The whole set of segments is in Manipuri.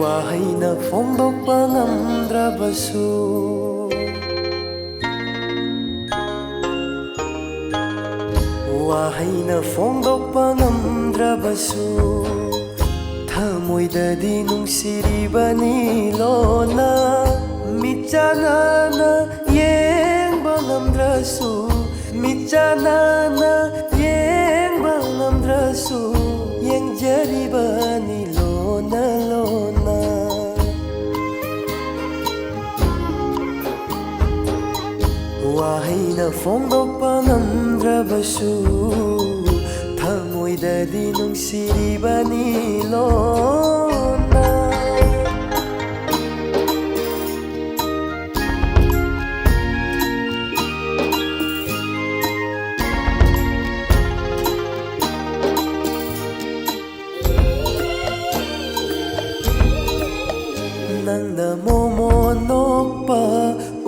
Wahayna foꯡdokpa ngamdrabasu Wahayna foꯡdokpa ngamdrabasu Thamoydadi nungsiribani lona Michanana yengba ngamdrasu Michanana yengba ngamdrasu Yengjribani lona lona Wahayna foꯡdokpa ngamdrabasu Thamoydadi nungsiribani lona Nangna momonokpa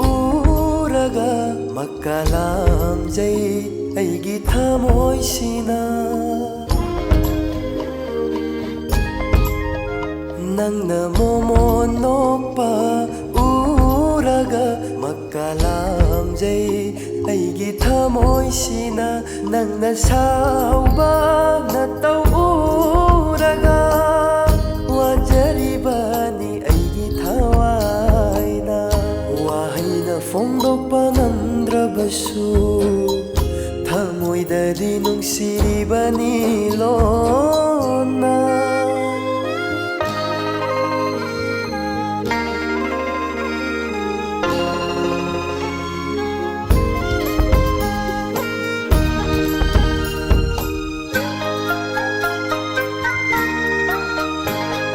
uraga makalamjai aigi thamoysina Nangna momonokpa uraga makalamjai aigi thamoysina Nangna sauba natau uraga wajaribani Wahayna foꯡdokpa ngamdrabasu Thamoydadi nungsiribani lona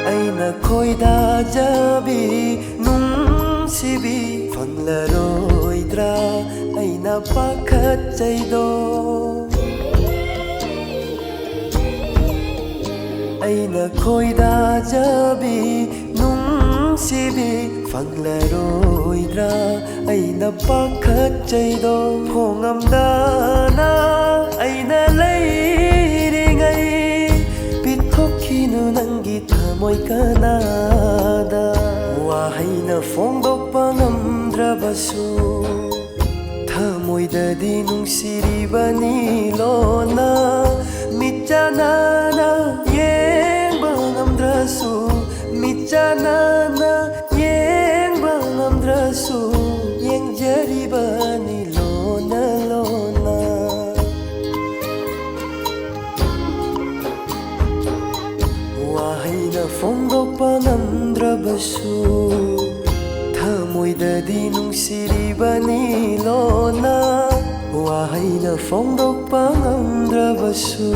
Aina khoidajabi nungsibi Fanglaroydra aina pakhatjaido Aina khoidajabi nungsibi Fanglaroydra aina pakhatjaido Phongamdana aina leiringai Pithokkinu nangi thamoy kanada Wahayna foꯡdokpa ngamdrabasu Thamoydadi nungsiribani lona Michanana yengba ngamdrasu Michanana yengba ngamdrasu Yengjribani lona lona Wahayna foꯡdokpa ngamdrabasu Thamoydadi nungsiribani lona Wahayna foꯡdokpa ngamdrabasu